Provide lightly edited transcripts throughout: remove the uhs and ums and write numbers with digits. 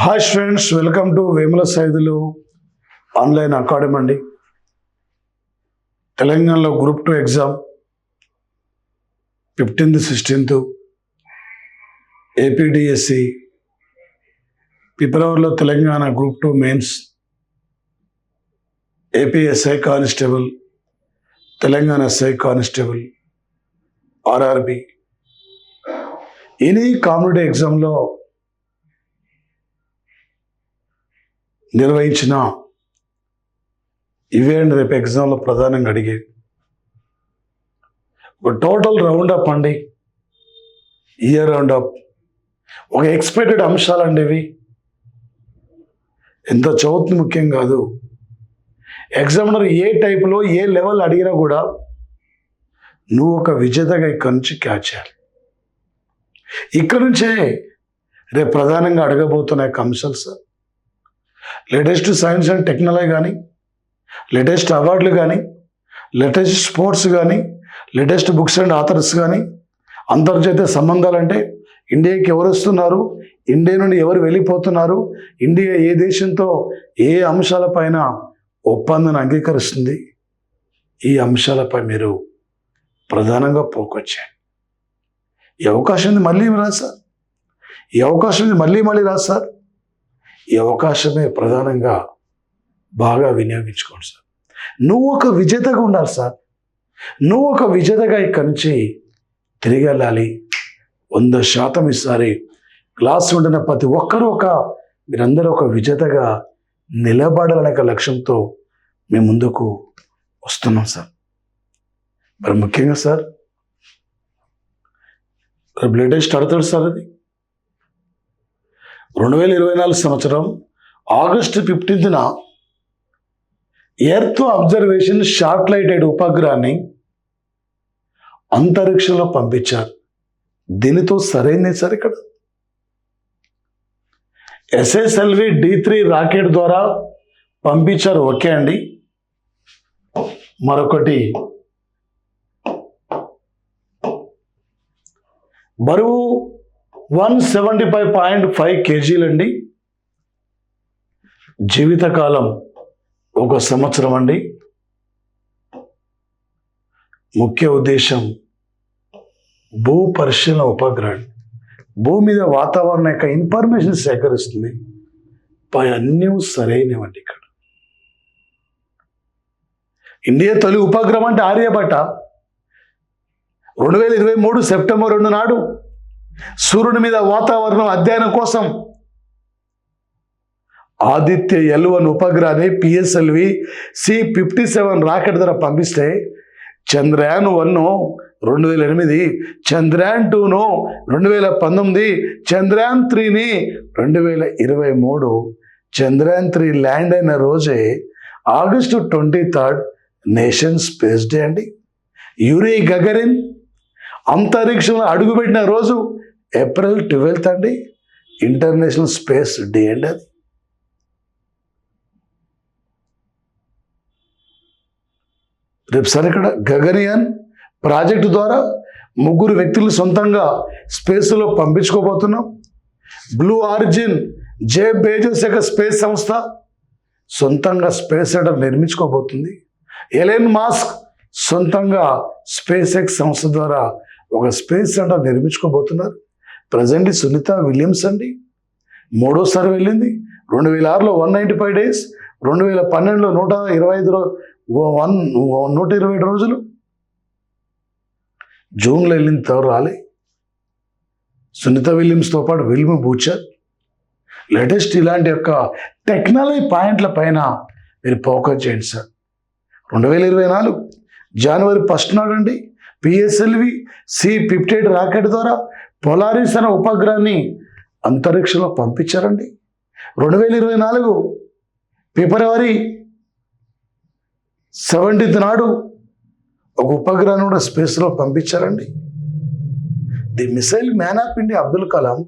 Hi students, welcome to Vemula Saidulu online academy అండి. తెలంగాణలో group 2 exam 15th 16th, APDSC, ఫిబ్రవరిలో Telangana group 2 mains, APSI constable, Telangana SI constable, RRB, any competitive ఎగ్జామ్లో నిర్వహించిన ఇవే and రేపు ఎగ్జామ్లో ప్రధానంగా అడిగేది. ఒక టోటల్ రౌండప్ అండి, ఇయర్ రౌండప్, ఒక ఎక్స్పెక్టెడ్ అంశాలండి ఇవి. ఎంత చదువుతుంది ముఖ్యం కాదు, ఎగ్జామినర్ ఏ టైపులో ఏ లెవెల్ అడిగినా కూడా నువ్వు ఒక విజేతగా ఇక్కడి నుంచి క్యాచ్ చేయాలి. ఇక్కడ నుంచే రేపు ప్రధానంగా అడగబోతున్న అంశాలు sir. Latest science and technology కానీ, లేటెస్ట్ అవార్డులు కానీ, లేటెస్ట్ స్పోర్ట్స్ కానీ, లేటెస్ట్ బుక్స్ అండ్ ఆథర్స్ కానీ, అంతర్జాతీయ సంబంధాలు అంటే ఇండియాకి ఎవరు వస్తున్నారు, ఇండియా నుండి ఎవరు వెళ్ళిపోతున్నారు, ఇండియా ఏ దేశంతో ఏ అంశాలపైన ఒప్పందాన్ని అంగీకరిస్తుంది, ఈ అంశాలపై మీరు ప్రధానంగా ఫోకస్ చేయండి. ఈ అవకాశం ఉంది, మళ్ళీ రాదు సార్. ఈ అవకాశం ఉంది, మళ్ళీ రాదు సార్. ఈ అవకాశమే ప్రధానంగా బాగా వినియోగించుకోండి సార్. నువ్వు ఒక విజేతగా ఉండాలి సార్. నువ్వు ఒక విజేతగా ఇక్కడి నుంచి తిరిగి వెళ్ళాలి. 100% ఈసారి క్లాస్ ఉంటున్న ప్రతి ఒక్కరూ మీరందరూ ఒక విజేతగా నిలబడాలనే లక్ష్యంతో మేము ముందుకు వస్తున్నాం సార్. మరి ముఖ్యంగా సార్ రేపు లేటెస్ట్ అడుగుతాడు సార్. అది 2024 సంవత్సరం ఆగస్టు 15న ఎర్త్ అబ్జర్వేషన్ శాటిలైటెడ్ ఉపగ్రహాన్ని అంతరిక్షంలో పంపించారు. దీనితో సరైనది సార్. ఇక్కడ SSLV D3 రాకెట్ ద్వారా పంపించారు, ఓకే అండి. మరొకటి బరువు 175.5 kg అండి. జీవితకాలం 1 సంవత్సరం అండి. ముఖ్య ఉద్దేశం భూ పరిశీలన ఉపగ్రహం. భూమి మీద వాతావరణ యొక్క ఇన్ఫర్మేషన్ సేకరిస్తుంది. అన్నీ సరైనవండి. ఇక్కడ ఇండియా తొలి ఉపగ్రహం అంటే ఆర్యభట్ట 2023 సెప్టెంబర్ 2 నాడు సూర్యుని మీద వాతావరణం అధ్యయనం కోసం Aditya L1 ఉపగ్రహాన్ని PSLV C57 rocket ద్వారా పంపిస్తే చంద్రయాన్ 1 2008, చంద్రయాన్ 2 2019, చంద్రయాన్ 3 2023. చంద్రయాన్ 3 ల్యాండ్ అయిన రోజే ఆగస్టు 23 నేషన్ స్పేస్ డే అండి. యూరీ గగరిన్ అంతరిక్షంలో అడుగుపెట్టిన రోజు ఏప్రిల్ 12 అండి, ఇంటర్నేషనల్ స్పేస్ డే అండి. అది రేపు సార్ ఇక్కడ గగనయాన్ ప్రాజెక్టు ద్వారా 3 వ్యక్తులు సొంతంగా స్పేస్లో పంపించుకోబోతున్నాం. బ్లూ ఆరిజిన్ జెఫ్ బెజోస్ యొక్క స్పేస్ సంస్థ సొంతంగా స్పేస్ సెంటర్ నిర్మించుకోబోతుంది. ఎలన్ మాస్క్ సొంతంగా స్పేస్ ఎక్స్ సంస్థ ద్వారా ఒక స్పేస్ సెంటర్ నిర్మించుకోబోతున్నారు. ప్రజెంట్లీ సునీత విలియమ్స్ అండి 3వసారి వెళ్ళింది. 2006లో 195 days, 2012లో 120 రోజులు, జూన్లో వెళ్ళింది. ఎవరు రాలే. సునీత విలియమ్స్తో పాటు విల్మ బూచర్. లేటెస్ట్ ఇలాంటి యొక్క టెక్నాలజీ పాయింట్ల పైన మీరు ఫోకస్ చేయండి సార్. 2024 జనవరి 1 నాడు అండి PSLV C58 రాకెట్ ద్వారా పొలారిస్ అనే ఉపగ్రహాన్ని అంతరిక్షంలో పంపించారండి. 2024 ఫిబ్రవరి 17 నాడు ఒక ఉపగ్రహాన్ని కూడా స్పేస్లో పంపించారండి. The missile man of India Abdul Kalam,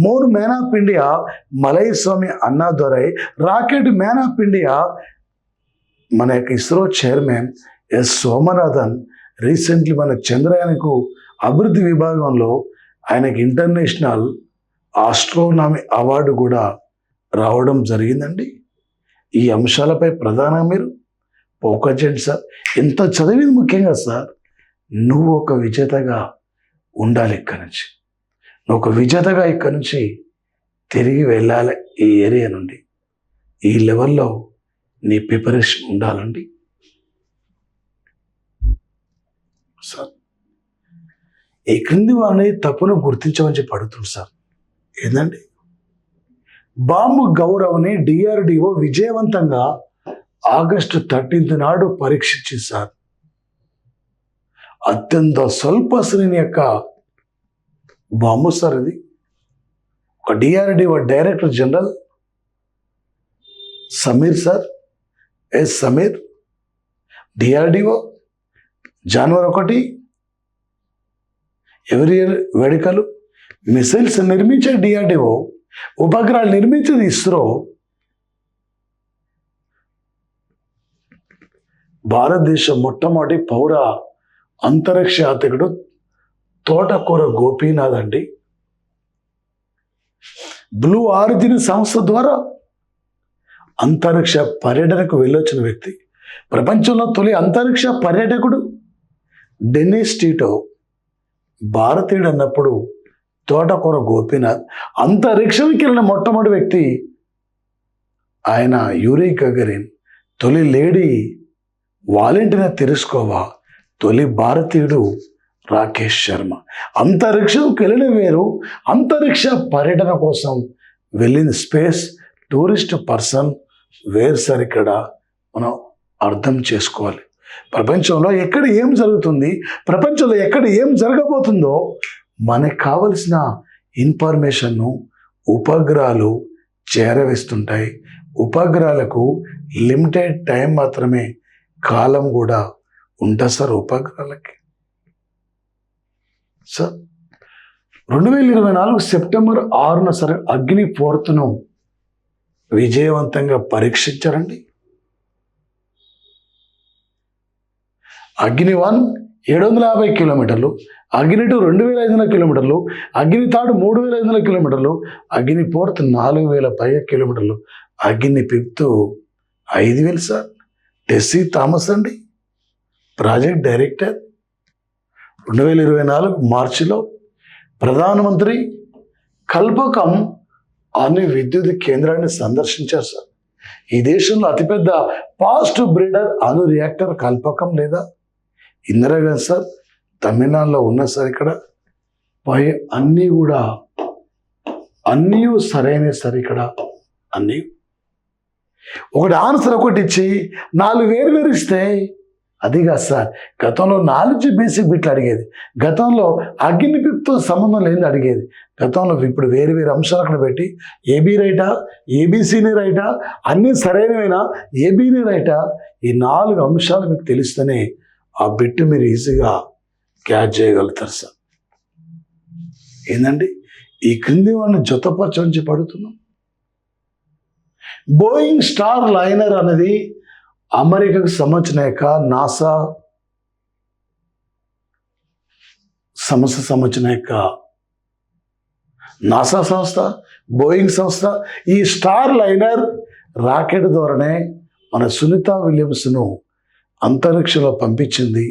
moon man of India Mylswamy Annadurai, rocket man of India మన యొక్క ISRO chairman S Somanathan recently మన చంద్రయాన్కు అభివృద్ధి విభాగంలో ఆయనకి ఇంటర్నేషనల్ ఆస్ట్రోనామీ అవార్డు కూడా రావడం జరిగిందండి. ఈ అంశాలపై ప్రధానంగా మీరు ఫోకస్ చేయండి సార్. ఎంత చదివింది ముఖ్యంగా సార్, నువ్వు ఒక విజేతగా ఉండాలి. ఇక్కడి నుంచి నువ్వు ఒక విజేతగా ఇక్కడి నుంచి తిరిగి వెళ్ళాలి. ఈ ఏరియా నుండి ఈ లెవెల్లో నీ ప్రిపరేషన్ ఉండాలండి సార్. ఈ క్రింది వారిని తప్పును గుర్తించమని చెప్పి అడుగుతుంది సార్. ఏంటండి, బాంబు గౌరవ్ని డిఆర్డిఓ విజయవంతంగా ఆగస్టు 13 నాడు పరీక్షించింది సార్. అత్యంత స్వల్ప శ్రేణి యొక్క బాంబు సార్ ఇది. ఒక DRDO director general Sameer sir, S Sameer, DRDO జనవరి 1 ఎవరి వేడుకలు. మిసైల్స్ నిర్మించే డిఆర్డిఓ, ఉపగ్రహాలు నిర్మించేది ఇస్రో. భారతదేశం మొట్టమొదటి పౌర అంతరిక్ష యాత్రికుడు తోటకూర గోపీనాథ్ అండి. బ్లూ ఆరిజిన్ సంస్థ ద్వారా అంతరిక్ష పర్యటనకు వెళ్ళొచ్చిన వ్యక్తి. ప్రపంచంలో తొలి అంతరిక్ష పర్యాటకుడు డెన్నిస్ టీటో భారతీయుడు అన్నప్పుడు తోటకూర గోపీనాథ్. అంతరిక్షంకి వెళ్ళిన మొట్టమొదటి వ్యక్తి ఆయన యూరీ గగరిన్. తొలి లేడీ వాలెంటినా తెరుస్కోవా. తొలి భారతీయుడు రాకేష్ శర్మ. అంతరిక్షంకి వెళ్ళిన వేరు, అంతరిక్ష పర్యటన కోసం వెళ్ళిన స్పేస్ టూరిస్ట్ పర్సన్ వేరు సార్. ఇక్కడ మనం అర్థం చేసుకోవాలి. ప్రపంచంలో ఎక్కడ ఏం జరుగుతుంది, ప్రపంచంలో ఎక్కడ ఏం జరగబోతుందో మనకు కావలసిన ఇన్ఫర్మేషన్ను ఉపగ్రహాలు చేరవేస్తుంటాయి. ఉపగ్రహాలకు లిమిటెడ్ టైం మాత్రమే కాలం కూడా ఉంటుంది సార్ ఉపగ్రహాలకి. సార్ 2024 సెప్టెంబర్ 6న సార్ అగ్ని 4ను విజయవంతంగా పరీక్షించారండి. అగ్ని 1 750 కిలోమీటర్లు, అగ్ని 2 2500 కిలోమీటర్లు, అగ్ని 3 3500 కిలోమీటర్లు, అగ్ని 4 4000 పైగా కిలోమీటర్లు, అగ్ని 5 5000 సార్. టెస్సీ థామస్ అండి ప్రాజెక్ట్ డైరెక్టర్. 2024 మార్చిలో ప్రధానమంత్రి కల్పకం అనే విద్యుత్ కేంద్రాన్ని సందర్శించారు సార్. ఈ దేశంలో అతిపెద్ద ఫాస్ట్ బ్రీడర్ అణు రియాక్టర్ కల్పకం లేదా ఇందిరాగాంధీ సార్ తమిళనాడులో ఉన్న సార్. ఇక్కడ పై అన్నీ కూడా అన్నీ సరైన సార్. ఇక్కడ అన్నీ ఒకటి ఆన్సర్ ఒకటి ఇచ్చి 4 వేరు ఇస్తే అది కాదు సార్. గతంలో 4 బేసిక్ బిట్లు అడిగేది. గతంలో అగ్ని పిప్తో సంబంధం లేని అడిగేది. గతంలో ఇప్పుడు వేరు అంశాలు అక్కడ పెట్టి ఏబీ రైటా, ఏబీసీని రైటా, అన్నీ సరైనవైనా ఏబీని రైటా, ఈ 4 అంశాలు మీకు తెలిస్తేనే ఆ బిట్ మీరు ఈజీగా క్యాచ్ చేయగలుగుతారు సార్. ఏంటండి, ఈ క్రింది వాళ్ళని జతపరచి పడుతున్నాం. బోయింగ్ స్టార్ లైనర్ అనేది అమెరికాకు సంబంధించిన యొక్క నాసా సంస్థ సంబంధించిన యొక్క నాసా సంస్థ, బోయింగ్ సంస్థ. ఈ స్టార్ లైనర్ రాకెట్ ద్వారానే మన సునీత విలియమ్స్ను అంతరిక్షంలో పంపించింది.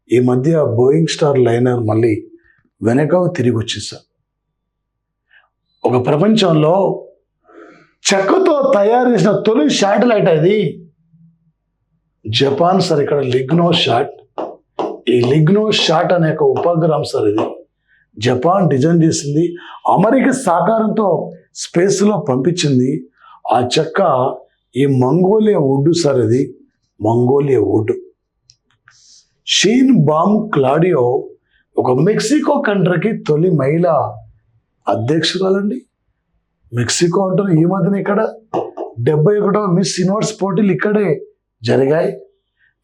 ఈ మధ్య బోయింగ్ స్టార్ లైనర్ మళ్ళీ వెనకకు తిరిగి వచ్చేసారు. ఒక ప్రపంచంలో చెక్కతో తయారు చేసిన తొలి శాటిలైట్ అది జపాన్ సార్. ఇక్కడ లిగ్నో షాట్. ఈ లిగ్నో షాట్ అనే ఒక ఉపగ్రహం సార్. ఇది జపాన్ డిజైన్ చేసింది, అమెరికా సహకారంతో స్పేస్లో పంపించింది. ఆ చెక్క ఈ మంగోలియా వుడ్ సార్. ఇది Mongolia wood. Sheinbaum Claudio ఒక మెక్సికో కంట్రీకి తొలి మహిళా అధ్యక్షురాలండి. మెక్సికో అంటారు. ఈ మధ్యన ఇక్కడ 71వ మిస్ యూనివర్స్ పోటీలు ఇక్కడే జరిగాయి.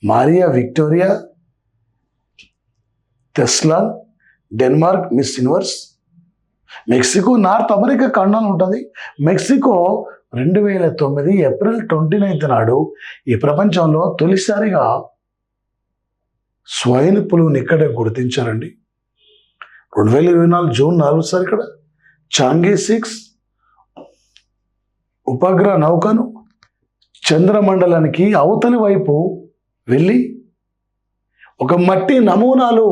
మారియా విక్టోరియా టెస్లాన్ Denmark Miss Universe. Mexico North America ఖండంలో ఉంటుంది. మెక్సికో 2009 ఏప్రిల్ 29 నాడు ఈ ప్రపంచంలో తొలిసారిగా స్వైన్ ఫ్లూని ఇక్కడే గుర్తించారండి. 2024 జూన్ 4 సార్ ఇక్కడ చాంగీ 6 ఉపగ్రహ నౌకను చంద్రమండలానికి అవతలి వైపు వెళ్ళి ఒక మట్టి నమూనాలు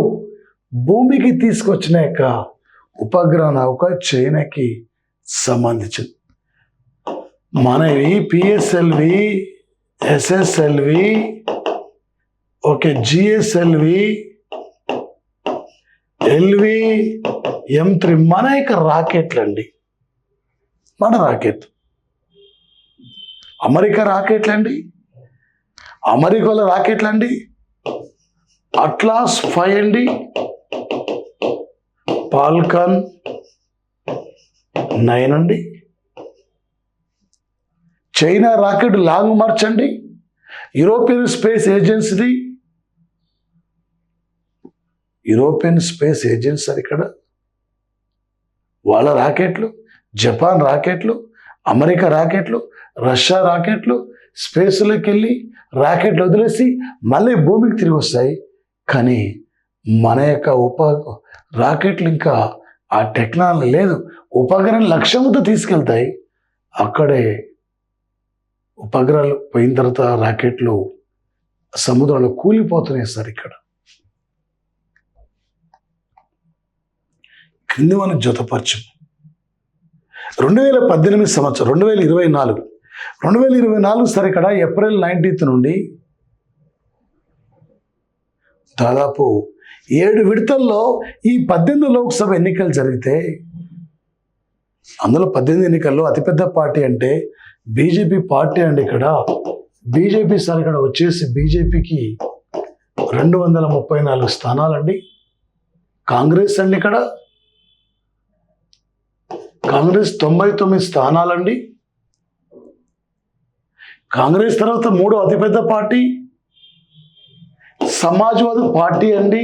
భూమికి తీసుకొచ్చిన యొక్క ఉపగ్రహ నౌక చైనాకి సంబంధించింది. మనవి PSLV, SSLV, okay, GSLV, LV, M3 మన యొక్క రాకెట్లు అండి. మన రాకెట్ అమెరికా రాకెట్లండి, అమెరికాలో రాకెట్లండి. అట్లాస్ 5 అండి, ఫాల్కన్ 9 అండి. చైనా రాకెట్ లాంగ్ మార్చ్ అండి, యూరోపియన్ స్పేస్ ఏజెన్సీది, యూరోపియన్ స్పేస్ ఏజెన్సీ సార్ ఇక్కడ వాళ్ళ రాకెట్లు, జపాన్ రాకెట్లు, అమెరికా రాకెట్లు, రష్యా రాకెట్లు స్పేస్లోకి వెళ్ళి రాకెట్లు వదిలేసి మళ్ళీ భూమికి తిరిగి వస్తాయి. కానీ మన యొక్క రాకెట్లు ఇంకా ఆ టెక్నాలజీ లేదు. ఉపగ్రహం లక్ష్యంతో తీసుకెళ్తాయి, అక్కడే ఉపగ్రహాలు పోయిన తర్వాత రాకెట్లు సముద్రంలో కూలిపోతున్నాయి సార్. ఇక్కడ క్రింది మనం జతపరచం 2018 సంవత్సరం 2024 సార్ ఇక్కడ ఏప్రిల్ 19th నుండి దాదాపు 7 విడతల్లో ఈ 18 లోక్సభ ఎన్నికలు జరిగితే అందులో 18 ఎన్నికల్లో అతిపెద్ద పార్టీ అంటే బీజేపీ పార్టీ అండి. ఇక్కడ బీజేపీ సార్ ఇక్కడ వచ్చేసి బీజేపీకి 234 స్థానాలండి. కాంగ్రెస్ అండి ఇక్కడ కాంగ్రెస్ 99 స్థానాలండి. కాంగ్రెస్ తర్వాత 3వ అతిపెద్ద పార్టీ సమాజ్వాదీ పార్టీ అండి,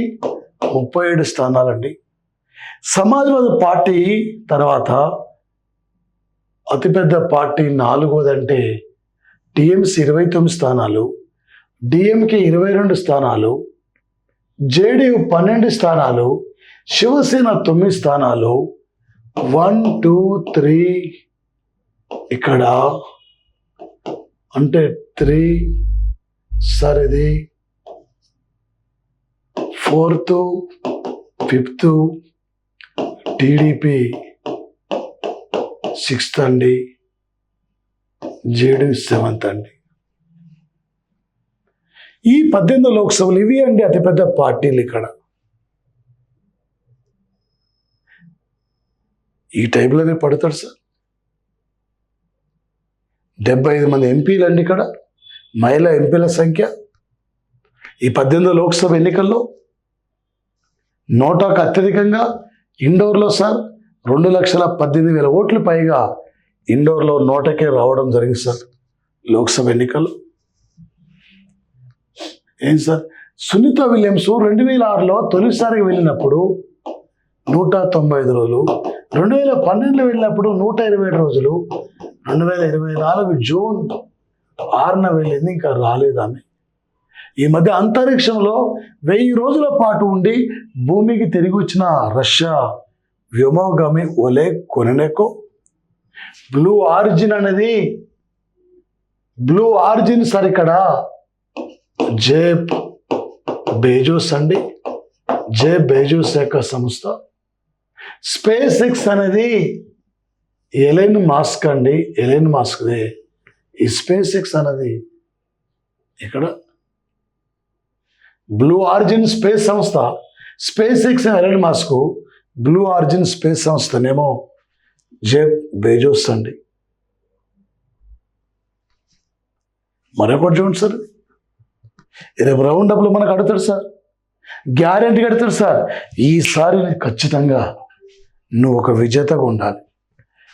37 స్థానాలండి. సమాజ్వాదీ పార్టీ తర్వాత అతిపెద్ద పార్టీ 4వదంటే టీఎంసీ 29 స్థానాలు, డిఎంకే 22 స్థానాలు, జేడీయూ 12 స్థానాలు, శివసేన 9 స్థానాలు. 1, 2, 3 ఇక్కడ అంటే 3 సార్, ఇది 4th, 5th, టీడీపీ 6th అండి, జేడీయూ 7th అండి. ఈ 18 లోక్సభలు ఇవి అండి అతిపెద్ద పార్టీలు. ఇక్కడ ఈ టైంలోనే పడతాడు సార్. 75 మంది ఎంపీలు అండి ఇక్కడ, మహిళా ఎంపీల సంఖ్య ఈ 18 లోక్సభ ఎన్నికల్లో. నోటాకు అత్యధికంగా ఇండోర్లో సార్ 2,18,000 ఓట్లు పైగా ఇండోర్లో నోటకే రావడం జరిగింది సార్ లోక్సభ ఎన్నికల్లో. ఏం సార్, సునీతా విలియమ్స్ 2006లో తొలిసారిగా వెళ్ళినప్పుడు 195 రోజులు, 2012లో వెళ్ళినప్పుడు 127 రోజులు, 2024 జూన్ 6న వెళ్ళింది, ఇంకా రాలేదు ఆమె. ఈ మధ్య అంతరిక్షంలో 1000 రోజుల పాటు ఉండి భూమికి తిరిగి వచ్చిన రష్యా వ్యోమగామి ఒలెగ్ కొనెనెకో బ్లూ ఆరిజిన్ అనేది బ్లూ ఆరిజిన్ సార్ ఇక్కడ జెఫ్ బెజోస్ అండి, జెఫ్ బెజోస్ యొక్క సంస్థ. స్పేస్ ఎక్స్ అనేది ఎలెన్ మాస్క్ అండి, ఎలెన్ మాస్క్దే. ఈ స్పేస్ ఎక్స్ అనేది ఇక్కడ బ్లూ ఆరిజిన్ స్పేస్ సంస్థ. SpaceX Elon Musk, Blue Origin space సంస్థనేమో జెఫ్ బెజోస్ అండి. మరొకటి చూడండి సార్, రేపు రౌండ్ అప్లో మనకు అడుగుతాడు సార్, గ్యారెంటీ అడుగుతాడు సార్, ఈసారి ఖచ్చితంగా నువ్వు ఒక విజేతగా ఉండాలి,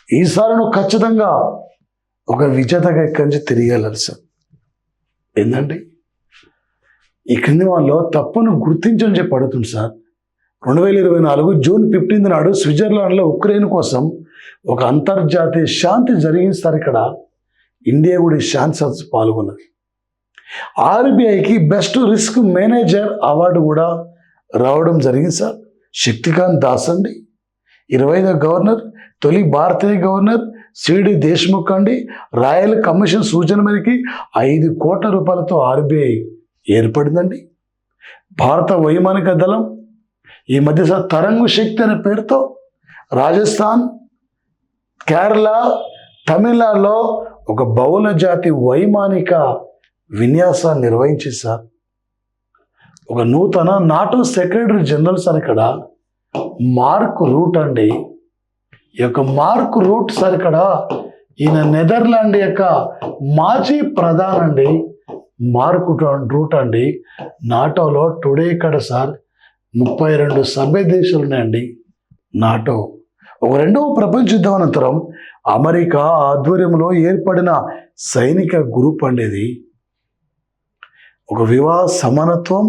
ఈసారి నువ్వు ఖచ్చితంగా ఒక విజేతగా ఇక్కడి నుంచి తిరిగేయాలి సార్. ఏంటండి ఈ క్రింది వాళ్ళలో తప్పును గుర్తించని చెప్పి అడుగుతుంది సార్. 2024 జూన్ 15 నాడు స్విట్జర్లాండ్లో ఉక్రెయిన్ కోసం ఒక అంతర్జాతీయ శాంతి జరిగింది సార్. ఇక్కడ ఇండియా కూడా శాంతి సదస్సు పాల్గొన్నది. ఆర్బీఐకి బెస్ట్ రిస్క్ మేనేజర్ అవార్డు కూడా రావడం జరిగింది సార్. శక్తికాంత్ దాస్ అండి 25వ గవర్నర్, తొలి భారతీయ గవర్నర్, సిడి దేశ్ముఖ్ అండి రాయల్ కమిషన్ సూచన మేరకి 5 కోట్ల రూపాయలతో ఆర్బీఐ ఏర్పడిందండి. భారత వైమానిక దళం ఈ మధ్య తరంగ్ శక్తి అనే పేరుతో రాజస్థాన్, కేరళ, తమిళనాడులో ఒక బహుళ జాతి వైమానిక విన్యాసాన్ని నిర్వహించి సార్ ఒక నూతన నాటో సెక్రటరీ జనరల్ సార్ ఇక్కడ మార్క్ రూట్ అండి. ఈ యొక్క మార్క్ రూట్ సార్ ఇక్కడ ఈయన నెదర్లాండ్ యొక్క మాజీ ప్రధాని అండి. మార్క్ రూట్ అండి నాటోలో టుడే ఇక్కడ సార్ 32 సభ్య దేశాలు ఉన్నాయండి. నాటో ఒక రెండవ ప్రపంచ యుద్ధం అనంతరం అమెరికా ఆధ్వర్యంలో ఏర్పడిన సైనిక గ్రూప్ అండి. ఇది ఒక వివాహ సమానత్వం,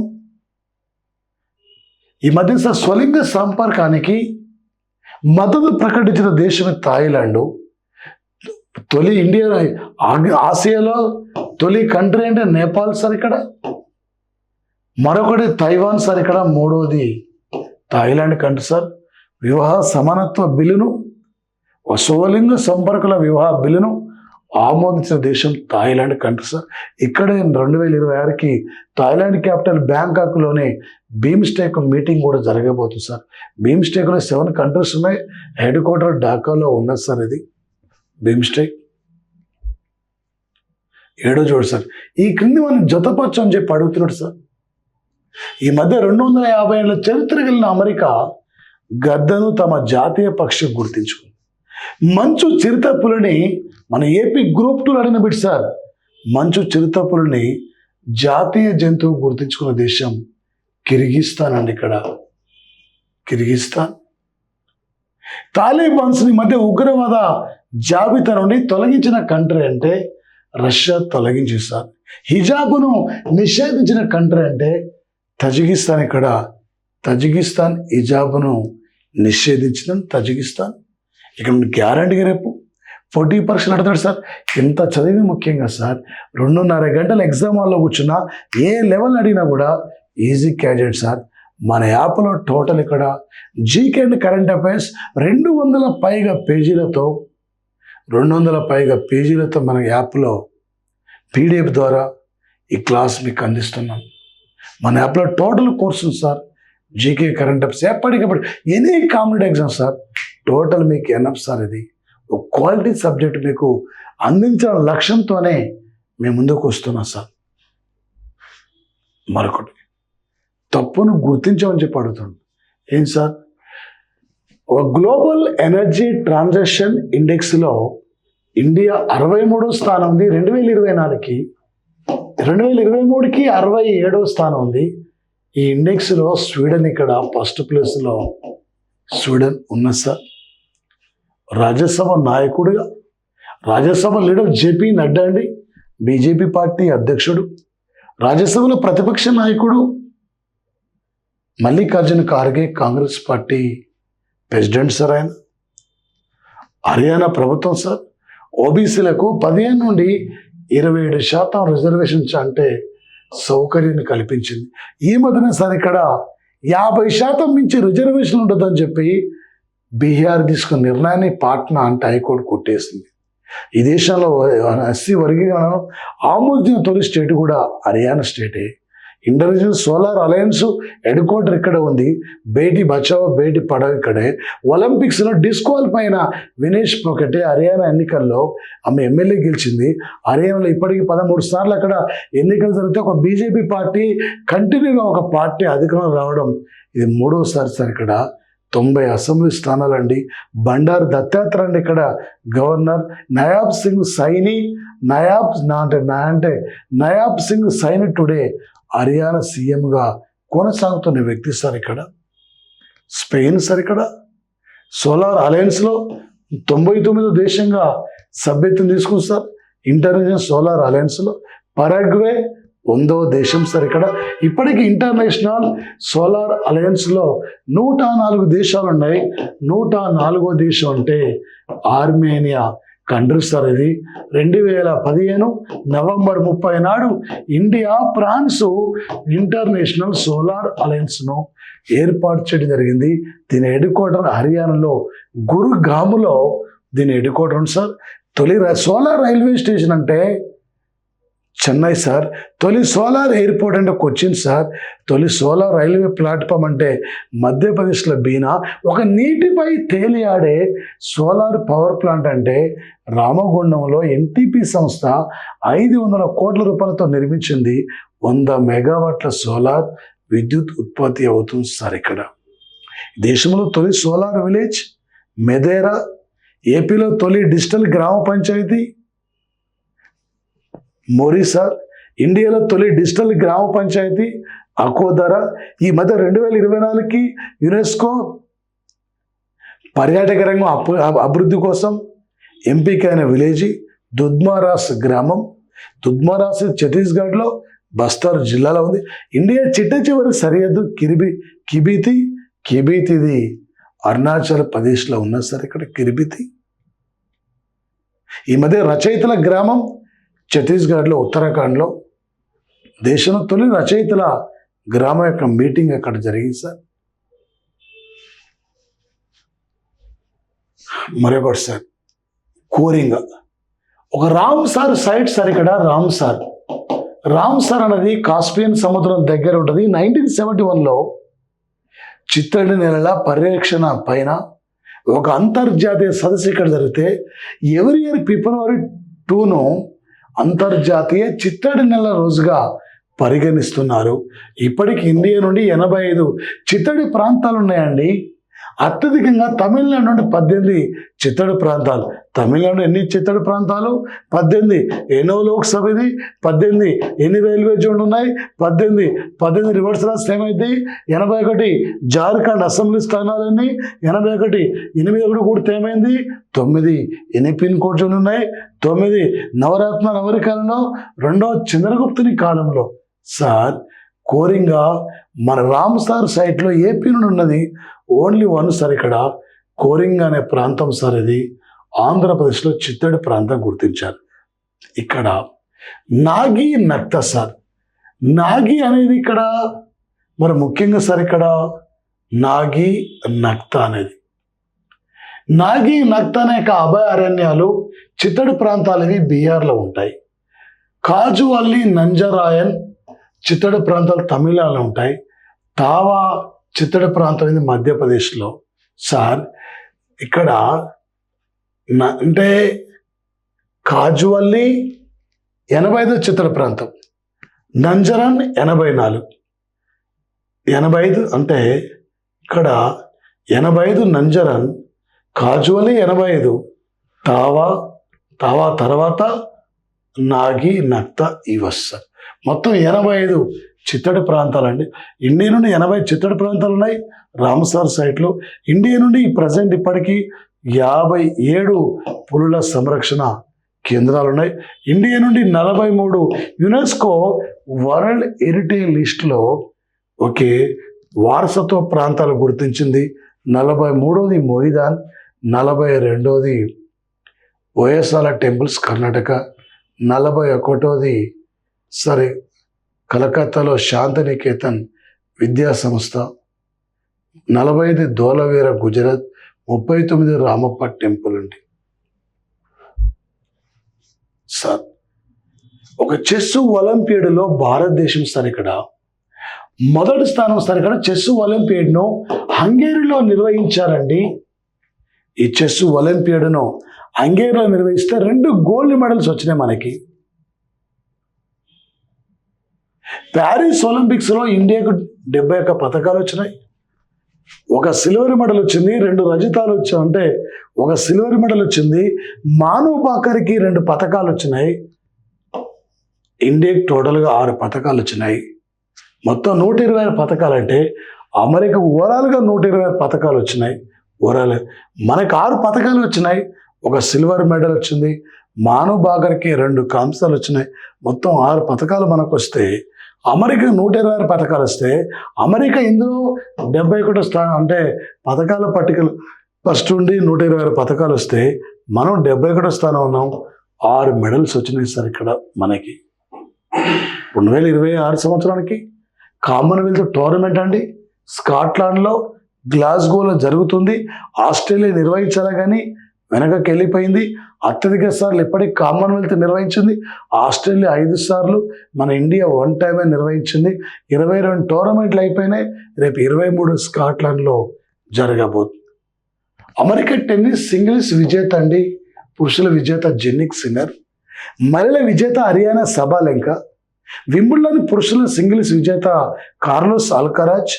ఈ మధ్య స్వలింగ సంపర్కానికి మద్దతు ప్రకటించిన దేశమే థాయిలాండ్. తొలి ఇండియా ఆసియాలో తొలి కంట్రీ అంటే నేపాల్ సార్ ఇక్కడ, మరొకటి తైవాన్ సార్ ఇక్కడ, మూడవది థాయిలాండ్ కంట్రీ సార్. వివాహ సమానత్వ బిల్లును, స్వలింగ సంపర్కుల వివాహ బిల్లును ఆమోదించిన దేశం థాయిలాండ్ కంట్రీ సార్. ఇక్కడే 2026కి థాయిలాండ్ క్యాపిటల్ బ్యాంకాక్లోనే బీమ్స్టెక్ మీటింగ్ కూడా జరగబోతుంది సార్. బీమ్స్టెక్లో 7 కంట్రీస్ ఉన్నాయి. హెడ్ క్వార్టర్ ఢాకాలో ఉన్నది సార్. ఇది బీమ్స్టెక్ 7వ జోడు సార్. ఈ క్రింది మనం జతపరచు అని చెప్పి అడుగుతున్నాడు సార్. ఈ మధ్య 250 ఏళ్ల చరిత్ర కలిగిన అమెరికా గద్దను తమ జాతీయ పక్షి గుర్తించుకుంది. మంచు చిరుతపులిని మన ఏపీ గ్రూప్ 2 అడిగిన బిట్ సార్. మంచు చిరుతపులిని జాతీయ జంతువు గుర్తించుకున్న దేశం కిర్గిస్తాన్ అండి. ఇక్కడ కిర్గిస్తాన్. తాలిబాన్స్ మధ్య ఉగ్రవాద జాబితా నుండి తొలగించిన కంట్రీ అంటే రష్యా తొలగించింది సార్. హిజాబును నిషేధించిన కంట్రీ అంటే తజికిస్తాన్. ఇక్కడ తజికిస్తాన్ హిజాబును నిషేధించిన తజికిస్తాన్. ఇక్కడ గ్యారంటీగా రేపు 40% అడుగుతాడు సార్. ఎంత చదివి ముఖ్యంగా సార్ 2.5 గంటల ఎగ్జామ్ హాల్లో కూర్చున్నా ఏ లెవెల్ అడిగినా కూడా ఈజీ క్యాడెట్ సార్. మన యాప్లో టోటల్ ఇక్కడ జీకే అండ్ కరెంట్ అఫైర్స్ 200 పైగా పేజీలతో మన యాప్లో పీడిఎఫ్ ద్వారా ఈ క్లాస్ మీకు అందిస్తున్నాం. మన యాప్లో టోటల్ కోర్సు ఉంది సార్. జీకే కరెంట్ అఫైర్స్ ఎప్పటికప్పుడు any competitive exam sir total మీకు ఎన్ఎఫ్ సార్. ఇది ఒక క్వాలిటీ సబ్జెక్ట్ మీకు అందించిన లక్ష్యంతోనే మేము ముందుకు వస్తున్నాం సార్. మరొకటి తప్పును గుర్తించమని చెప్పి అడుగుతాను. ఏం సార్, ఒక గ్లోబల్ ఎనర్జీ ట్రాన్సాక్షన్ ఇండెక్స్లో ఇండియా 63వ స్థానం ఉంది 2024కి. 2023కి 67వ స్థానం ఉంది. ఈ ఇండెక్స్లో స్వీడన్ ఇక్కడ ఫస్ట్ ప్లేస్లో స్వీడన్ ఉన్నది సార్. రాజ్యసభ నాయకుడిగా రాజ్యసభ లీడర్ జేపీ నడ్డా అండి, బీజేపీ పార్టీ అధ్యక్షుడు. రాజ్యసభలో ప్రతిపక్ష నాయకుడు Mallikarjuna Kharge, Congress party president sir. ఆయన హర్యానా ప్రభుత్వం సార్ ఓబీసీలకు 15 నుండి 27% రిజర్వేషన్స్ అంటే సౌకర్యాన్ని కల్పించింది. ఈ మధ్యన సార్ ఇక్కడ 50% మించి రిజర్వేషన్ ఉంటుందని చెప్పి బీహార్ తీసుకున్న నిర్ణయాన్ని పాట్నా అంటే హైకోర్టు కొట్టేసింది. ఈ దేశంలో ఎస్సీ వర్గీకరణను ఆమోదించిన తొలి స్టేట్ కూడా హర్యానా స్టేటే. International solar alliance headquarter ఇక్కడ ఉంది. బేటీ బచావో బేటీ పడావో ఇక్కడే. ఒలింపిక్స్లో డిస్క్వాలిఫై అయిన వినేష్ పొగటే హర్యానా ఎన్నికల్లో ఆమె ఎమ్మెల్యే గెలిచింది. హర్యానాలో ఇప్పటికీ 13 సార్లు అక్కడ ఎన్నికలు జరిగితే ఒక బీజేపీ పార్టీ కంటిన్యూగా ఒక పార్టీ అధికారం రావడం ఇది 3వసారి సార్. ఇక్కడ 90 అసెంబ్లీ స్థానాలండి. బండారు దత్తాత్రేయ అండి ఇక్కడ గవర్నర్. నయాబ్ సింగ్ సైని నయాబ్ సింగ్ సైని టుడే హర్యానా సీఎంగా కొనసాగుతున్న వ్యక్తి సార్. ఇక్కడ స్పెయిన్ సార్. ఇక్కడ సోలార్ అలయన్స్లో 99వ దేశంగా సభ్యత్వం తీసుకుంది సార్. ఇంటర్నేషనల్ సోలార్ అలయన్స్లో పరాగ్వే 100వ దేశం సార్. ఇక్కడ ఇప్పటికీ ఇంటర్నేషనల్ సోలార్ అలయన్స్లో 104 దేశాలు ఉన్నాయి. 104వ దేశం అంటే ఆర్మేనియా కంట్రీ సార్. ఇది 2015 నవంబర్ 30 నాడు ఇండియా ఫ్రాన్స్ ఇంటర్నేషనల్ సోలార్ అలయన్స్ను ఏర్పాటు చేయడం జరిగింది. దీని హెడ్ క్వార్టర్ హర్యానాలో గురుగాములో దీని హెడ్ క్వార్టర్ ఉంది సార్. తొలి సోలార్ రైల్వే స్టేషన్ అంటే చెన్నై సార్. తొలి సోలార్ ఎయిర్పోర్ట్ అంటే కొచ్చిన్ సార్. తొలి సోలార్ రైల్వే ప్లాట్ఫామ్ అంటే మధ్యప్రదేశ్లో బీనా. ఒక నీటిపై తేలియాడే సోలార్ పవర్ ప్లాంట్ అంటే రామగుండంలో ఎన్టీపీ సంస్థ 500 కోట్ల రూపాయలతో నిర్మించింది. 100 మెగావాట్ల సోలార్ విద్యుత్ ఉత్పత్తి అవుతుంది సార్. ఇక్కడ దేశంలో తొలి సోలార్ విలేజ్ మెదేరా. ఏపీలో తొలి డిజిటల్ గ్రామ పంచాయతీ మోరీ సార్. ఇండియాలో తొలి డిజిటల్ గ్రామ పంచాయతీ అకోదరా. ఈ మధ్య 2024కి యునెస్కో పర్యాటక రంగం అభివృద్ధి కోసం ఎంపికైన విలేజ్ దుద్మారాస్ గ్రామం. దుద్మారాస్ ఛత్తీస్గఢ్లో బస్తర్ జిల్లాలో ఉంది. ఇండియా చిట్ట చివరి సరిహద్దు కిబితిది అరుణాచల్ ప్రదేశ్లో ఉన్నది సార్. ఇక్కడ కిర్బితి. ఈ మధ్య రచయితల గ్రామం ఛత్తీస్గఢ్లో ఉత్తరాఖండ్లో. దేశంలో తొలి రచయితల గ్రామం యొక్క మీటింగ్ అక్కడ జరిగింది సార్. మరొకటి సార్ కోరింగా ఒక రామ్సార్ సైట్ సార్. ఇక్కడ రామ్సార్ అనేది కాస్పియన్ సముద్రం దగ్గర ఉంటుంది. 1971లో చిత్తడి నెలల పరిరక్షణ పైన ఒక అంతర్జాతీయ సదస్సు ఇక్కడ జరిగితే ఎవరి ఇయర్ ఫిబ్రవరి 2ను అంతర్జాతీయ చిత్తడి నెల రోజుగా పరిగణిస్తున్నారు. ఇప్పటికి ఇండియా నుండి 85 చిత్తడి ప్రాంతాలు ఉన్నాయండి. అత్యధికంగా తమిళనాడు నుండి 18 చిత్తడి ప్రాంతాలు. తమిళనాడు ఎన్ని చిత్తడి ప్రాంతాలు? 18. ఎన్నో లోక్సభ ఇది? 18. ఎన్ని రైల్వే జోన్లు ఉన్నాయి? 18 రివర్స్ రాస్తే ఏమైంది? 81. జార్ఖండ్ అసెంబ్లీ స్థానాలన్నీ 81. 81 కూడితే ఏమైంది? 9. ఎన్ని పిన్ కోడ్ జోన్లు ఉన్నాయి? 9. నవరత్నాల ఎవరి కాలంలో? 2వ చంద్రగుప్తుని కాలంలో. సార్ కోరింగా మన రామ్సార్ సైట్లో ఏపీ నుండి ఉన్నది ఓన్లీ 1 సార్. ఇక్కడ కోరింగ్ అనే ప్రాంతం సార్. ఇది ఆంధ్రప్రదేశ్లో చిత్తడి ప్రాంతం గుర్తించారు. ఇక్కడ నాగి నక్త సార్. నాగి అనేది ఇక్కడ మరి ముఖ్యంగా సార్ ఇక్కడ నాగి నక్త అనేది నాగి నక్త అనేక అభయారణ్యాలు చిత్తడి ప్రాంతాలు ఇవి బీహార్లో ఉంటాయి. కాజువల్లి నంజరాయన్ చిత్తడి ప్రాంతాలు తమిళనాడులో ఉంటాయి. తావా చిత్తడి ప్రాంతం ఇది మధ్యప్రదేశ్లో. సార్ ఇక్కడ అంటే కాజువల్లి 85 చిత్తడి ప్రాంతం, నంజరన్ 84. 85 అంటే ఇక్కడ 85 నంజరన్, కాజువల్లి 85, తావా తర్వాత నాగి నక్త ఇవస్సర్. మొత్తం 85 చిత్తడి ప్రాంతాలండి. ఇండియా నుండి 80 చిత్తడి ప్రాంతాలు ఉన్నాయి రామ్సార్ సైట్లో. ఇండియా నుండి ప్రజెంట్ ఇప్పటికీ 57 పులుల సంరక్షణ కేంద్రాలు ఉన్నాయి. ఇండియా నుండి 43 యునెస్కో వరల్డ్ హెరిటేజ్ లిస్టులో ఒకే వారసత్వ ప్రాంతాలు గుర్తించింది. 43వది మొయిదాన్, 42వది ఓయసాల టెంపుల్స్ కర్ణాటక, 41వది కలకత్తాలో శాంతినికేతన్ విద్యా సంస్థ, 45 ధోలవీర గుజరాత్, 39 రామప్ప టెంపుల్ అండి. సార్ ఒక చెస్ ఒలింపియాడ్లో భారతదేశం సార్ ఇక్కడ మొదటి స్థానం సార్. ఇక్కడ చెస్ ఒలింపియాడ్ను హంగేరీలో నిర్వహించారండి. ఈ చెస్ ఒలింపియాడ్ను హంగేరీలో నిర్వహిస్తే 2 గోల్డ్ మెడల్స్ వచ్చినాయి మనకి. ప్యారిస్ ఒలింపిక్స్లో ఇండియాకు 71 పథకాలు వచ్చినాయి. 1 సిల్వర్ మెడల్ వచ్చింది, 2 రజతాలు వచ్చాయి. అంటే 1 సిల్వర్ మెడల్ వచ్చింది. మానవ్ బాకర్కి 2 పథకాలు వచ్చినాయి. ఇండియాకి టోటల్గా 6 పథకాలు వచ్చినాయి. మొత్తం 126 పథకాలు. అంటే అమెరికా ఓవరాల్గా 126 పథకాలు వచ్చినాయి. ఓవరాల్ మనకు 6 పథకాలు వచ్చినాయి. 1 సిల్వర్ మెడల్ వచ్చింది. మానవ్ బాకర్కి 2 కాంస్యాలు వచ్చినాయి. మొత్తం 6 పథకాలు మనకు వస్తే అమెరికా 126 పథకాలు వస్తే అమెరికా ఇందులో 71 స్థానం. అంటే పథకాల పట్టికలు ఫస్ట్ ఉండి 126 పథకాలు వస్తే మనం 71 స్థానం ఉన్నాం. 6 మెడల్స్ వచ్చినాయి సార్ ఇక్కడ మనకి. 2026 సంవత్సరానికి కామన్వెల్త్ టోర్నమెంట్ అండి స్కాట్లాండ్లో గ్లాస్గోలో జరుగుతుంది. ఆస్ట్రేలియా నిర్వహించాలా కానీ వెనకకి వెళ్ళిపోయింది. అత్యధిక సార్లు ఇప్పటికి కామన్వెల్త్ నిర్వహించింది. ఆస్ట్రేలియా 5 సార్లు, మన ఇండియా 1 టైమే నిర్వహించింది. 22 టోర్నమెంట్లు అయిపోయినాయి. రేపు 23 స్కాట్లాండ్లో జరగబోతుంది. అమెరికన్ టెన్నిస్ సింగిల్స్ విజేత అండి, పురుషుల విజేత జెన్నిక్ సిన్నర్, మహిళల విజేత అరియానా సబాలెంకా, వింబుల్డన్ పురుషుల సింగిల్స్ విజేత కార్లోస్ అల్కరాజ్,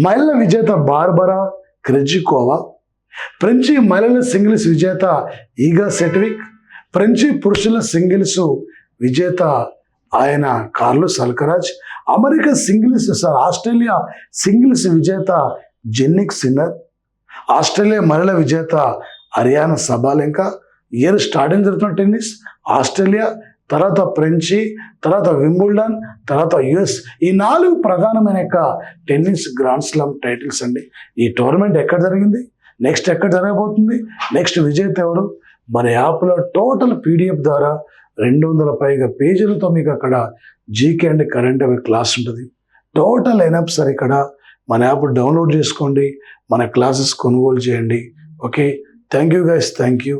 మహిళల విజేత బార్బరా క్రెజికోవా, ఫ్రెంచి మహిళల సింగిల్స్ విజేత ఈగా సెట్విక్, ఫ్రెంచి పురుషుల సింగిల్స్ విజేత ఆయన కార్లోస్ అల్కరాజ్, ఆస్ట్రేలియా సింగిల్స్ విజేత జెన్నిక్ సిన్నర్, ఆస్ట్రేలియా మహిళల విజేత అరియానా సబాలెంకా. ఇయర్ స్టార్టింగ్ జరుగుతున్న టెన్నిస్ ఆస్ట్రేలియా, తర్వాత ఫ్రెంచి, తర్వాత వింబుల్డన్, తర్వాత యుఎస్. ఈ 4 ప్రధానమైన టెన్నిస్ గ్రాండ్ స్లామ్ టైటిల్స్ అండి. ఈ టోర్నమెంట్ ఎక్కడ జరిగింది, నెక్స్ట్ ఎక్కడ జరగబోతుంది, నెక్స్ట్ విజేత ఎవరు, మన యాప్లో టోటల్ PDF ద్వారా 200 పైగా పేజీలతో మీకు అక్కడ GK and current aware class ఉంటుంది. టోటల్ ఎనప్ సార్ ఇక్కడ మన యాప్ డౌన్లోడ్ చేసుకోండి, మన క్లాసెస్ కొనుగోలు చేయండి. Okay, thank you guys, thank you.